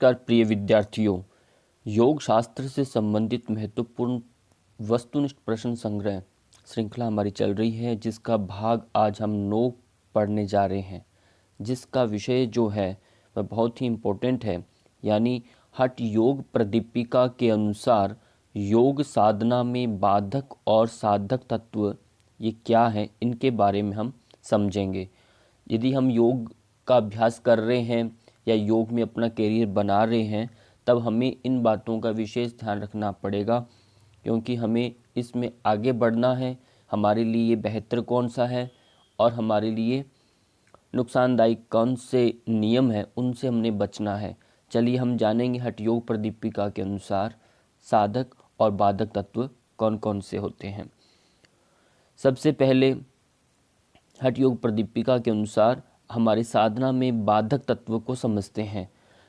नमस्कार प्रिय विद्यार्थियों। योग शास्त्र से संबंधित महत्वपूर्ण वस्तुनिष्ठ प्रश्न संग्रह श्रृंखला हमारी चल रही है, जिसका भाग आज हम 9 पढ़ने जा रहे हैं, जिसका विषय जो है वह बहुत ही इम्पोर्टेंट है। यानी हठ योग प्रदीपिका के अनुसार योग साधना में बाधक और साधक तत्व ये क्या हैं, इनके बारे में हम समझेंगे। यदि हम योग का अभ्यास कर रहे हैं या योग में अपना करियर बना रहे हैं, तब हमें इन बातों का विशेष ध्यान रखना पड़ेगा, क्योंकि हमें इसमें आगे बढ़ना है। हमारे लिए बेहतर कौन सा है और हमारे लिए नुकसानदायक कौन से नियम हैं, उनसे हमने बचना है। चलिए हम जानेंगे हठ योग प्रदीपिका के अनुसार साधक और बाधक तत्व कौन कौन से होते हैं। सबसे पहले हठ योग प्रदीपिका के अनुसार हमारी साधना में बाधक तत्व को समझते हैं।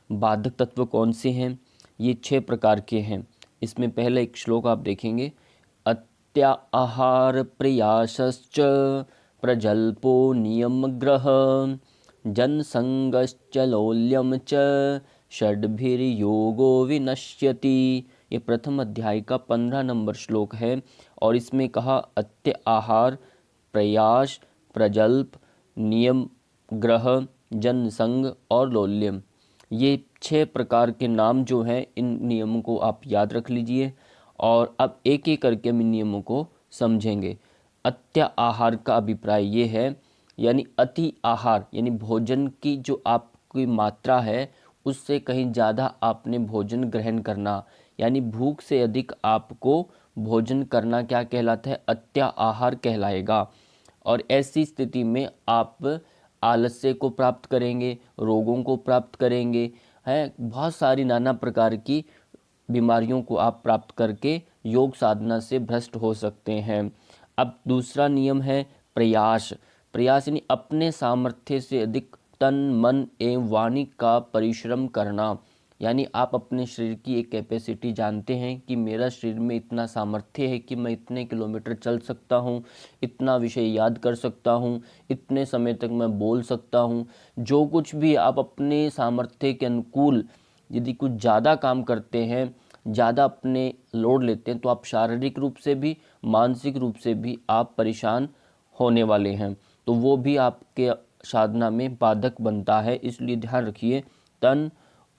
बाधक तत्व कौन से हैं? ये 6 प्रकार के हैं। इसमें पहले एक श्लोक आप देखेंगे, अत्याहार प्रयासश्च प्रजल्पो नियम ग्रह जनसंगश्च लौल्यम च षड्भिर्योगो विनश्यति। ये प्रथम अध्याय का 15 नंबर श्लोक है और इसमें कहा अत्याहार, प्रयास, प्रजल्प, नियम ग्रह, जनसंग और लौल्यम, ये 6 प्रकार के नाम जो हैं, इन नियमों को आप याद रख लीजिए। और अब एक एक करके हम इन नियमों को समझेंगे। अत्याहार का अभिप्राय ये है, यानी अति आहार, यानी भोजन की जो आपकी मात्रा है उससे कहीं ज़्यादा आपने भोजन ग्रहण करना, यानी भूख से अधिक आपको भोजन करना क्या कहलाता है? अत्याहार कहलाएगा। और ऐसी स्थिति में आप आलस्य को प्राप्त करेंगे, रोगों को प्राप्त करेंगे, हैं बहुत सारी नाना प्रकार की बीमारियों को आप प्राप्त करके योग साधना से भ्रष्ट हो सकते हैं। अब दूसरा नियम है प्रयास। प्रयास यानी अपने सामर्थ्य से अधिक तन, मन एवं वाणी का परिश्रम करना। यानी आप अपने शरीर की एक कैपेसिटी जानते हैं कि मेरा शरीर में इतना सामर्थ्य है कि मैं इतने किलोमीटर चल सकता हूँ, इतना विषय याद कर सकता हूँ, इतने समय तक मैं बोल सकता हूँ। जो कुछ भी आप अपने सामर्थ्य के अनुकूल यदि कुछ ज़्यादा काम करते हैं, ज़्यादा अपने लोड लेते हैं, तो आप शारीरिक रूप से भी मानसिक रूप से भी आप परेशान होने वाले हैं, तो वो भी आपके साधना में बाधक बनता है। इसलिए ध्यान रखिए, तन,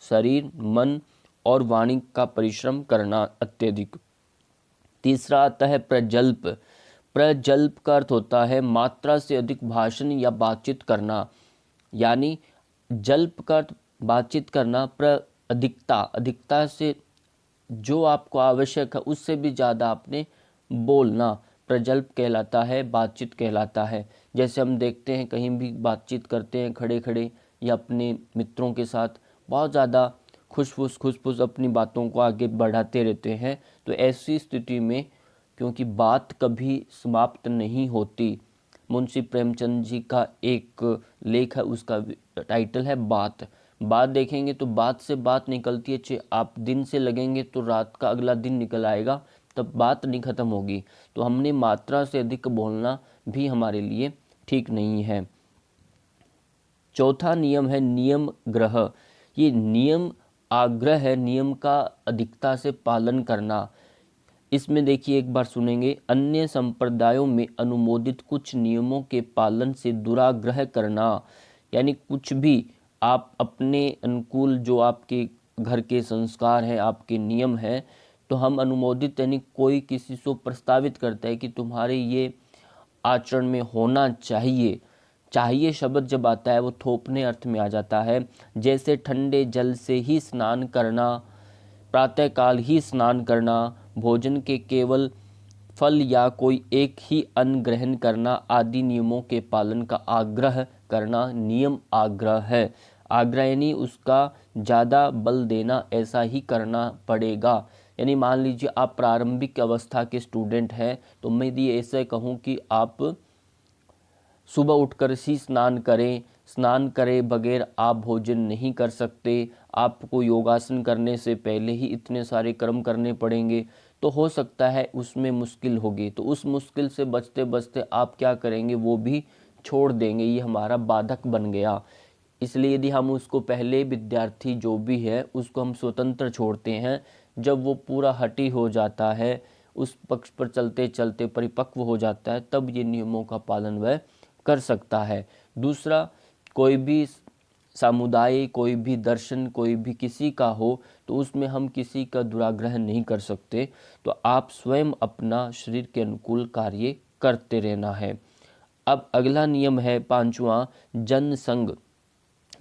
शरीर, मन और वाणी का परिश्रम करना अत्यधिक। तीसरा आता है प्रजल्प। प्रजल्प का अर्थ होता है मात्रा से अधिक भाषण या बातचीत करना। यानी जल्प का अर्थ बातचीत करना, अधिकता, अधिकता से जो आपको आवश्यक है उससे भी ज़्यादा आपने बोलना प्रजल्प कहलाता है, बातचीत कहलाता है। जैसे हम देखते हैं कहीं भी बातचीत करते हैं खड़े खड़े या अपने मित्रों के साथ, बहुत ज़्यादा खुश अपनी बातों को आगे बढ़ाते रहते हैं। तो ऐसी स्थिति में, क्योंकि बात कभी समाप्त नहीं होती, मुंशी प्रेमचंद जी का एक लेख है, उसका टाइटल है बात। बात देखेंगे तो बात से बात निकलती है, चाहे आप दिन से लगेंगे तो रात का अगला दिन निकल आएगा, तब बात नहीं खत्म होगी। तो हमने मात्रा से अधिक बोलना भी हमारे लिए ठीक नहीं है। चौथा नियम है नियम ग्रह। ये नियम आग्रह है, नियम का अधिकता से पालन करना। इसमें देखिए, एक बार सुनेंगे, अन्य संप्रदायों में अनुमोदित कुछ नियमों के पालन से दुराग्रह करना। यानी कुछ भी आप अपने अनुकूल, जो आपके घर के संस्कार हैं, आपके नियम हैं, तो हम अनुमोदित, यानी कोई किसी को प्रस्तावित करता है कि तुम्हारे ये आचरण में होना चाहिए। चाहिए शब्द जब आता है वो थोपने अर्थ में आ जाता है। जैसे ठंडे जल से ही स्नान करना, प्रातःकाल ही स्नान करना, भोजन के केवल फल या कोई एक ही अन्न ग्रहण करना आदि नियमों के पालन का आग्रह करना नियम आग्रह है। आग्रह यानी उसका ज़्यादा बल देना, ऐसा ही करना पड़ेगा। यानी मान लीजिए आप प्रारंभिक अवस्था के स्टूडेंट हैं, तो मैं यदि ऐसे कहूँ कि आप सुबह उठकर ही स्नान करें, स्नान करे बगैर आप भोजन नहीं कर सकते, आपको योगासन करने से पहले ही इतने सारे कर्म करने पड़ेंगे, तो हो सकता है उसमें मुश्किल होगी। तो उस मुश्किल से बचते बचते आप क्या करेंगे, वो भी छोड़ देंगे, ये हमारा बाधक बन गया। इसलिए यदि हम उसको पहले विद्यार्थी जो भी है उसको हम स्वतंत्र छोड़ते हैं, जब वो पूरा हठी हो जाता है, उस पक्ष पर चलते चलते परिपक्व हो जाता है, तब ये नियमों का पालन वह कर सकता है। दूसरा, कोई भी समुदाय, कोई भी दर्शन, कोई भी किसी का हो, तो उसमें हम किसी का दुराग्रह नहीं कर सकते। तो आप स्वयं अपना शरीर के अनुकूल कार्य करते रहना है। अब अगला नियम है 5वां, जनसंग।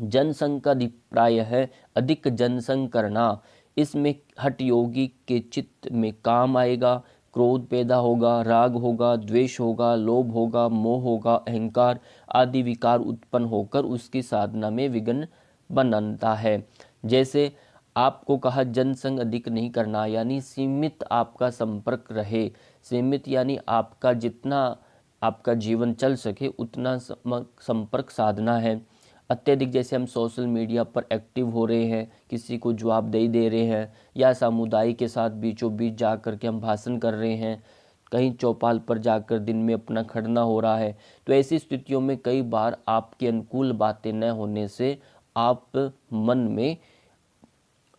जनसंग का अभिप्राय है अधिक जनसंग करना। इसमें हठ योगी के चित्त में काम आएगा, क्रोध पैदा होगा, राग होगा, द्वेष होगा, लोभ होगा, मोह होगा, अहंकार आदि विकार उत्पन्न होकर उसकी साधना में विघ्न बनता है। जैसे आपको कहा जनसंग अधिक नहीं करना, यानी सीमित आपका संपर्क रहे। सीमित यानी आपका जितना आपका जीवन चल सके उतना संपर्क साधना है। अत्यधिक जैसे हम सोशल मीडिया पर एक्टिव हो रहे हैं, किसी को जवाबदेही दे रहे हैं, या समुदाय के साथ बीचों बीच जा कर के हम भाषण कर रहे हैं, कहीं चौपाल पर जाकर दिन में अपना खड़ना हो रहा है, तो ऐसी स्थितियों में कई बार आपके अनुकूल बातें न होने से आप मन में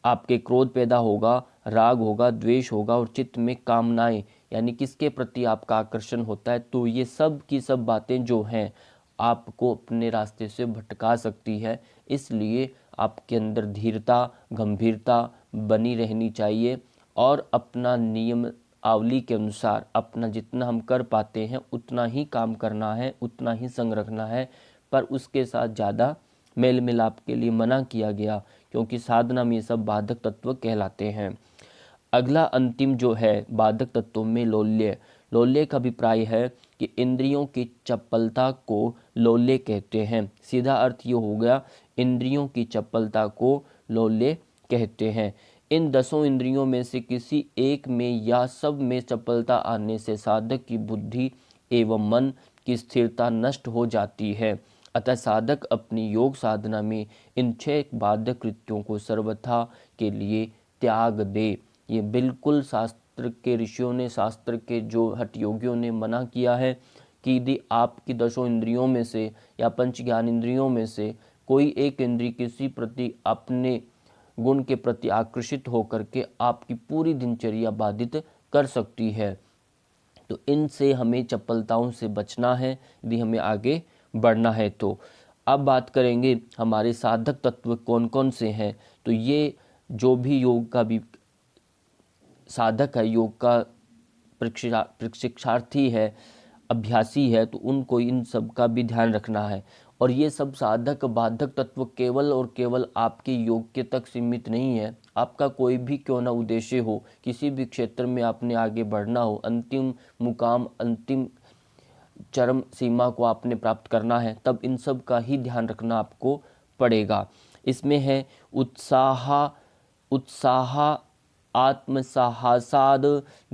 आपके क्रोध पैदा होगा, राग होगा, द्वेष होगा और चित्त में कामनाएं, यानी किसके प्रति आपका आकर्षण होता है, तो ये सब की सब बातें जो हैं आपको अपने रास्ते से भटका सकती है। इसलिए आपके अंदर धीरता, गंभीरता बनी रहनी चाहिए और अपना नियम आवली के अनुसार अपना जितना हम कर पाते हैं उतना ही काम करना है, उतना ही संग रखना है। पर उसके साथ ज़्यादा मेल मिलाप के लिए मना किया गया, क्योंकि साधना में ये सब बाधक तत्व कहलाते हैं। अगला अंतिम जो है बाधक तत्वों में लौल्य। लौल्य का अभिप्राय है कि इंद्रियों की चपलता को लौल्य कहते हैं। सीधा अर्थ ये हो गया, इंद्रियों की चपलता को लौल्य कहते हैं। इन 10 इंद्रियों में से किसी एक में या सब में चपलता आने से साधक की बुद्धि एवं मन की स्थिरता नष्ट हो जाती है। अतः साधक अपनी योग साधना में इन 6 बाधक कृत्यों को सर्वथा के लिए त्याग दे। ये बिल्कुल शास्त्र के ऋषियों ने, शास्त्र के जो हठ योगियों ने मना किया है कि यदि आपकी 10 इंद्रियों में से या पंच ज्ञान इंद्रियों में से कोई एक इंद्री किसी प्रति अपने गुण के प्रति आकर्षित होकर के आपकी पूरी दिनचर्या बाधित कर सकती है, तो इनसे हमें चपलताओं से बचना है यदि हमें आगे बढ़ना है। तो अब बात करेंगे हमारे साधक तत्व कौन कौन से हैं। तो ये जो भी योग का भी साधक है, योग का प्रशिक्षार्थी है, अभ्यासी है, तो उनको इन सब का भी ध्यान रखना है। और ये सब साधक बाधक तत्व केवल और केवल आपके योग्य तक सीमित नहीं है। आपका कोई भी क्यों ना उद्देश्य हो, किसी भी क्षेत्र में आपने आगे बढ़ना हो, अंतिम मुकाम, अंतिम चरम सीमा को आपने प्राप्त करना है, तब इन सब का ही ध्यान रखना आपको पड़ेगा। इसमें है उत्साह आत्मसाहसाद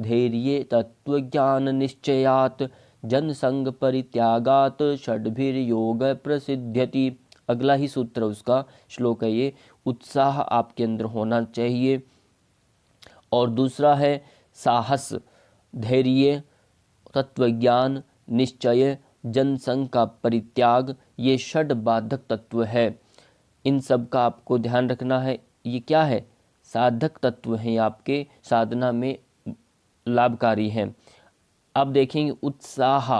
धैर्य तत्वज्ञान निश्चयात जनसंग परित्यागात षड्भिर्योग प्रसिद्ध्यति। अगला ही सूत्र उसका श्लोक है ये, उत्साह आपके अंदर होना चाहिए। और दूसरा है साहस, धैर्य, तत्वज्ञान, निश्चय, जनसंग का परित्याग। ये षड बाधक तत्व है, इन सब का आपको ध्यान रखना है। ये क्या है? साधक तत्व हैं, आपके साधना में लाभकारी हैं। अब देखेंगे उत्साह।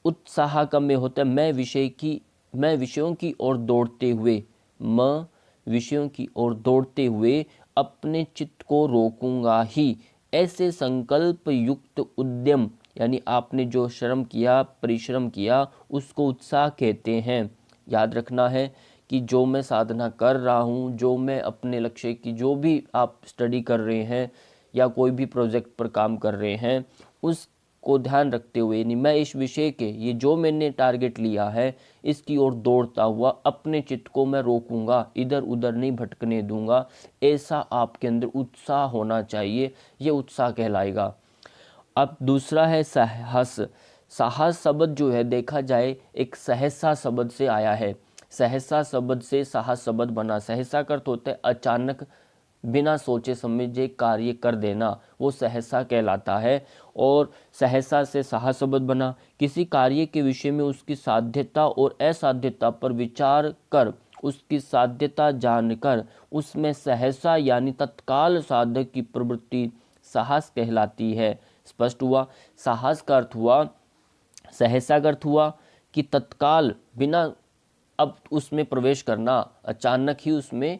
उत्साह का में होता है मैं विषयों की ओर दौड़ते हुए, मैं विषयों की ओर दौड़ते हुए अपने चित्त को रोकूंगा ही, ऐसे संकल्प युक्त उद्यम, यानी आपने जो श्रम किया, परिश्रम किया, उसको उत्साह कहते हैं। याद रखना है कि जो मैं साधना कर रहा हूँ, जो मैं अपने लक्ष्य की, जो भी आप स्टडी कर रहे हैं या कोई भी प्रोजेक्ट पर काम कर रहे हैं, उसको ध्यान रखते हुए, नहीं मैं इस विषय के, ये जो मैंने टारगेट लिया है, इसकी ओर दौड़ता हुआ अपने चित्त को मैं रोकूंगा, इधर उधर नहीं भटकने दूंगा। ऐसा आपके अंदर उत्साह होना चाहिए, ये उत्साह कहलाएगा। अब दूसरा है साहस। साहस शब्द जो है देखा जाए एक सहसा शब्द से आया है। सहसा शब्द से साहस शब्द बना। सहसा का अर्थ होता है अचानक, बिना सोचे समझे कार्य कर देना, वो सहसा कहलाता है। और सहसा से साहस शब्द बना। किसी कार्य के विषय में उसकी साध्यता और असाध्यता पर विचार कर उसकी साध्यता जानकर उसमें सहसा यानी तत्काल साधक की प्रवृत्ति साहस कहलाती है। स्पष्ट हुआ? साहस का अर्थ हुआ, सहसा का अर्थ हुआ कि तत्काल बिना अब उसमें प्रवेश करना, अचानक ही उसमें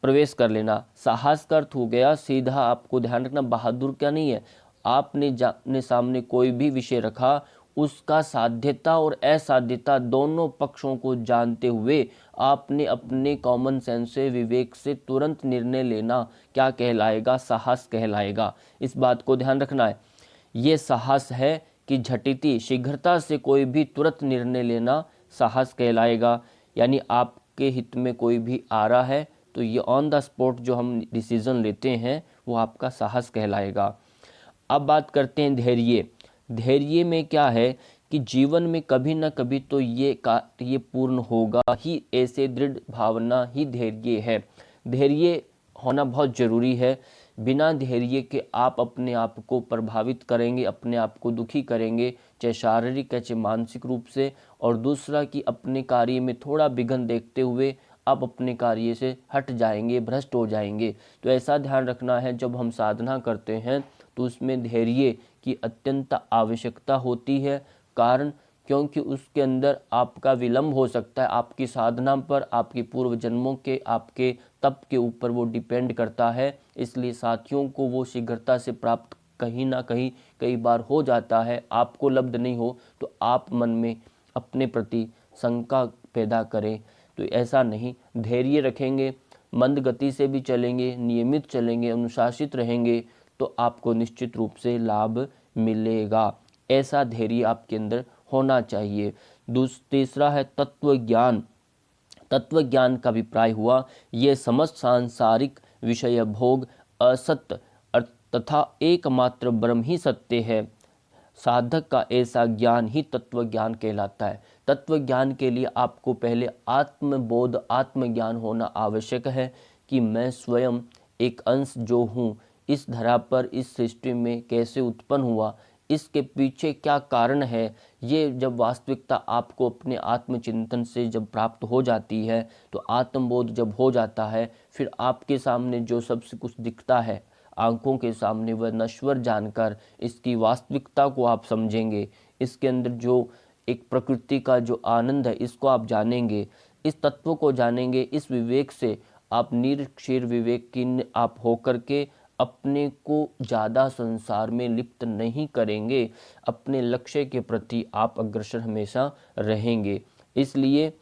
प्रवेश कर लेना। साहस का अर्थ हो गया सीधा, आपको ध्यान रखना, बहादुर क्या नहीं है, आपने अपने सामने कोई भी विषय रखा, उसका साध्यता और असाध्यता दोनों पक्षों को जानते हुए आपने अपने कॉमन सेंस से, विवेक से तुरंत निर्णय लेना क्या कहलाएगा? साहस कहलाएगा। इस बात को ध्यान रखना है। ये साहस है कि झटिति, शीघ्रता से कोई भी तुरंत निर्णय लेना साहस कहलाएगा। यानी आपके हित में कोई भी आ रहा है तो ये ऑन द स्पॉट जो हम डिसीजन लेते हैं वो आपका साहस कहलाएगा। अब बात करते हैं धैर्य। धैर्य में क्या है कि जीवन में कभी ना कभी तो ये पूर्ण होगा ही, ऐसे दृढ़ भावना ही धैर्य है। धैर्य होना बहुत ज़रूरी है। बिना धैर्य के आप अपने आप को प्रभावित करेंगे, अपने आप को दुखी करेंगे, चाहे शारीरिक या चाहे मानसिक रूप से। और दूसरा कि अपने कार्य में थोड़ा विघ्न देखते हुए आप अपने कार्य से हट जाएंगे, भ्रष्ट हो जाएंगे। तो ऐसा ध्यान रखना है, जब हम साधना करते हैं तो उसमें धैर्य की अत्यंत आवश्यकता होती है। कारण क्योंकि उसके अंदर आपका विलंब हो सकता है, आपकी साधना पर, आपकी पूर्व जन्मों के, आपके तप के ऊपर वो डिपेंड करता है। इसलिए साथियों को वो शीघ्रता से प्राप्त कहीं ना कहीं कई बार हो जाता है, आपको लब्ध नहीं हो तो आप मन में अपने प्रति शंका पैदा करें। तो ऐसा नहीं, धैर्य रखेंगे, मंद गति से भी चलेंगे, नियमित चलेंगे, अनुशासित रहेंगे तो आपको निश्चित रूप से लाभ मिलेगा। ऐसा धैर्य आपके अंदर होना चाहिए। तीसरा है तत्व ज्ञान। तत्व ज्ञान का अभिप्राय हुआ ये समस्त सांसारिक विषय भोग असत्य तथा एकमात्र ब्रह्म ही सत्य है। साधक का ऐसा ज्ञान ही तत्व ज्ञान कहलाता है। तत्व ज्ञान के लिए आपको पहले आत्मबोध, आत्मज्ञान होना आवश्यक है कि मैं स्वयं एक अंश जो हूँ, इस धरा पर, इस सृष्टि में कैसे उत्पन्न हुआ, इसके पीछे क्या कारण है। ये जब वास्तविकता आपको अपने आत्मचिंतन से जब प्राप्त हो जाती है, तो आत्मबोध जब हो जाता है, फिर आपके सामने जो सबसे कुछ दिखता है आंखों के सामने, वह नश्वर जानकर इसकी वास्तविकता को आप समझेंगे। इसके अंदर जो एक प्रकृति का जो आनंद है, इसको आप जानेंगे, इस तत्व को जानेंगे। इस विवेक से आप निरक्षीर विवेकीन आप होकर के अपने को ज़्यादा संसार में लिप्त नहीं करेंगे, अपने लक्ष्य के प्रति आप अग्रसर हमेशा रहेंगे। इसलिए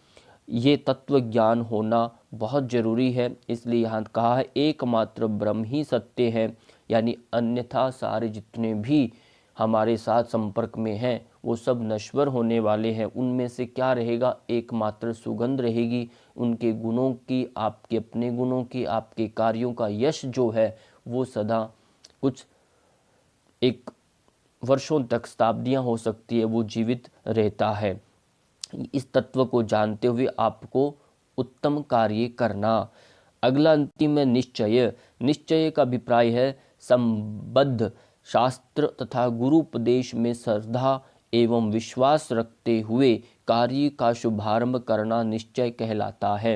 ये तत्व ज्ञान होना बहुत जरूरी है। इसलिए यहाँ कहा है एकमात्र ब्रह्म ही सत्य है, यानी अन्यथा सारे जितने भी हमारे साथ संपर्क में हैं वो सब नश्वर होने वाले हैं। उनमें से क्या रहेगा? एकमात्र सुगंध रहेगी, उनके गुणों की, आपके अपने गुणों की, आपके कार्यों का यश जो है वो सदा कुछ एक वर्षों तक, शताब्दियाँ हो सकती है, वो जीवित रहता है। इस तत्व को जानते हुए आपको उत्तम कार्य करना। अगला अंतिम है निश्चय। निश्चय का अभिप्राय है संबद्ध शास्त्र तथा गुरु उपदेश में श्रद्धा एवं विश्वास रखते हुए कार्य का शुभारंभ करना निश्चय कहलाता है।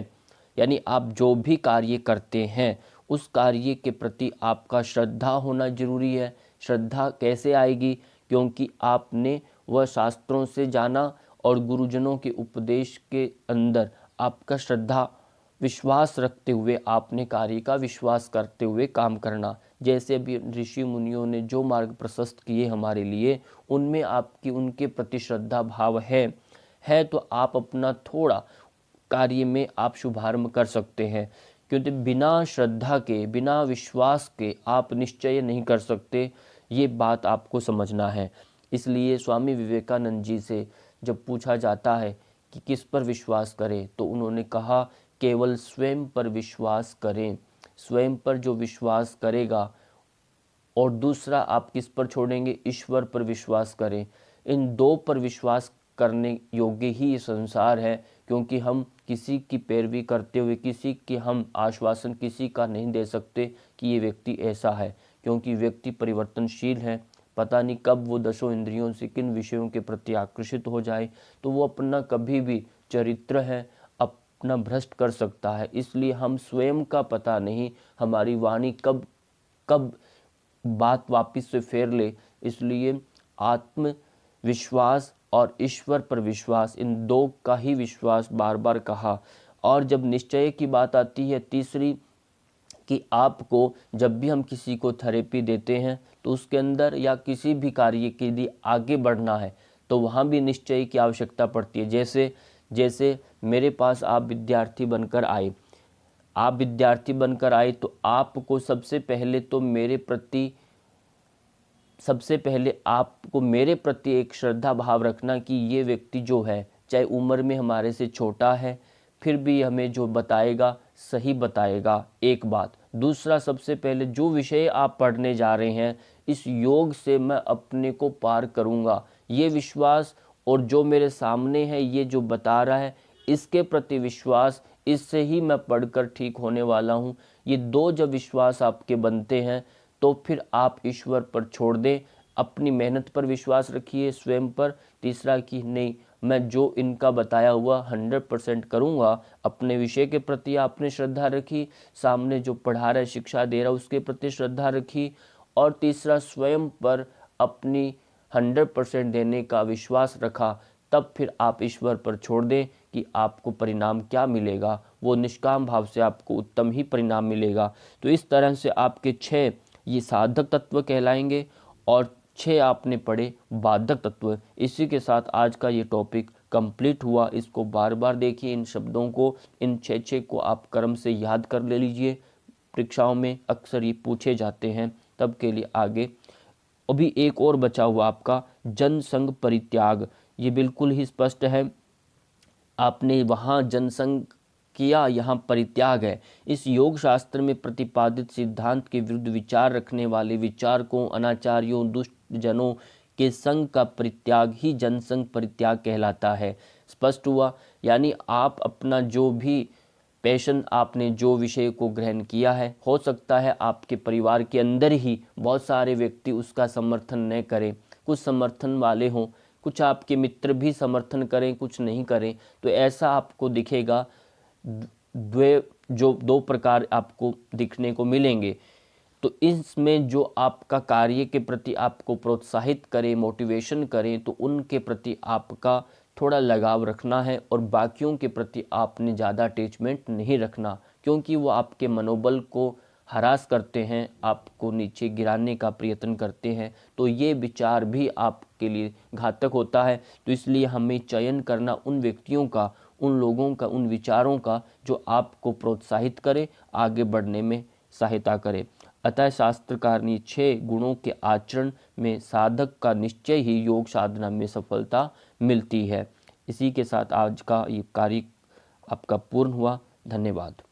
यानी आप जो भी कार्य करते हैं उस कार्य के प्रति आपका श्रद्धा होना जरूरी है। श्रद्धा कैसे आएगी? क्योंकि आपने वह शास्त्रों से जाना और गुरुजनों के उपदेश के अंदर आपका श्रद्धा, विश्वास रखते हुए आपने कार्य का विश्वास करते हुए काम करना। जैसे भी ऋषि मुनियों ने जो मार्ग प्रशस्त किए हमारे लिए, उनमें आपकी उनके प्रति श्रद्धा भाव है तो आप अपना थोड़ा कार्य में आप शुभारंभ कर सकते हैं। क्योंकि बिना श्रद्धा के, बिना विश्वास के आप निश्चय नहीं कर सकते। ये बात आपको समझना है। इसलिए स्वामी विवेकानंद जी से जब पूछा जाता है कि किस पर विश्वास करें, तो उन्होंने कहा केवल स्वयं पर विश्वास करें। स्वयं पर जो विश्वास करेगा, और दूसरा आप किस पर छोड़ेंगे? ईश्वर पर विश्वास करें। इन दो पर विश्वास करने योग्य ही ये संसार है। क्योंकि हम किसी की पैरवी करते हुए किसी के हम आश्वासन किसी का नहीं दे सकते कि ये व्यक्ति ऐसा है, क्योंकि व्यक्ति परिवर्तनशील है। पता नहीं कब वो दसों इंद्रियों से किन विषयों के प्रति आकर्षित हो जाए। तो वो अपना कभी भी चरित्र है, अपना भ्रष्ट कर सकता है। इसलिए हम स्वयं का पता नहीं हमारी वाणी कब कब बात वापस से फेर ले। इसलिए आत्मविश्वास और ईश्वर पर विश्वास, इन दो का ही विश्वास बार बार कहा। और जब निश्चय की बात आती है तीसरी, कि आपको जब भी हम किसी को थेरेपी देते हैं तो उसके अंदर या किसी भी कार्य के लिए आगे बढ़ना है तो वहाँ भी निश्चय की आवश्यकता पड़ती है। जैसे जैसे मेरे पास आप विद्यार्थी बनकर आए, तो आपको सबसे पहले आपको मेरे प्रति एक श्रद्धा भाव रखना कि ये व्यक्ति जो है, चाहे उम्र में हमारे से छोटा है, फिर भी हमें जो बताएगा सही बताएगा, एक बात। दूसरा, सबसे पहले जो विषय आप पढ़ने जा रहे हैं, इस योग से मैं अपने को पार करूंगा, ये विश्वास, और जो मेरे सामने है ये जो बता रहा है इसके प्रति विश्वास, इससे ही मैं पढ़कर ठीक होने वाला हूँ। ये दो जब विश्वास आपके बनते हैं तो फिर आप ईश्वर पर छोड़ दें, अपनी मेहनत पर विश्वास रखिए, स्वयं पर। तीसरा कि नहीं, मैं जो इनका बताया हुआ 100% करूँगा। अपने विषय के प्रति आपने श्रद्धा रखी, सामने जो पढ़ा रहा है, शिक्षा दे रहा है, उसके प्रति श्रद्धा रखी। और तीसरा, स्वयं पर अपनी 100% देने का विश्वास रखा। तब फिर आप ईश्वर पर छोड़ दें कि आपको परिणाम क्या मिलेगा, वो निष्काम भाव से आपको उत्तम ही परिणाम मिलेगा। तो इस तरह से आपके 6 ये साधक तत्व कहलाएंगे और 6 आपने पढ़े बाधक तत्व। इसी के साथ आज का ये टॉपिक कंप्लीट हुआ। इसको बार बार देखिए, इन शब्दों को, इन 6 को आप क्रम से याद कर ले लीजिए। परीक्षाओं में अक्सर ये पूछे जाते हैं, तब के लिए आगे। अभी एक और बचा हुआ आपका जनसंग परित्याग, ये बिल्कुल ही स्पष्ट है। आपने वहाँ जनसंग किया, यहाँ परित्याग है। इस योग शास्त्र में प्रतिपादित सिद्धांत के विरुद्ध विचार रखने वाले विचारकों, अनाचार्यों, दुष्ट जनों के संग का परित्याग ही जनसंग परित्याग कहलाता है। स्पष्ट हुआ। यानी आप अपना जो भी पैशन, आपने जो विषय को ग्रहण किया है, हो सकता है आपके परिवार के अंदर ही बहुत सारे व्यक्ति उसका समर्थन न करें, कुछ समर्थन वाले हों, कुछ आपके मित्र भी समर्थन करें, कुछ नहीं करें। तो ऐसा आपको दिखेगा, दो प्रकार आपको दिखने को मिलेंगे। तो इसमें जो आपका कार्य के प्रति आपको प्रोत्साहित करें, मोटिवेशन करें, तो उनके प्रति आपका थोड़ा लगाव रखना है। और बाकियों के प्रति आपने ज़्यादा अटैचमेंट नहीं रखना, क्योंकि वो आपके मनोबल को हरास करते हैं, आपको नीचे गिराने का प्रयत्न करते हैं। तो ये विचार भी आपके लिए घातक होता है। तो इसलिए हमें चयन करना उन व्यक्तियों का, उन लोगों का, उन विचारों का जो आपको प्रोत्साहित करे, आगे बढ़ने में सहायता करे। अतः शास्त्रकार ने 6 गुणों के आचरण में साधक का निश्चय ही योग साधना में सफलता मिलती है। इसी के साथ आज का ये कार्य आपका पूर्ण हुआ। धन्यवाद।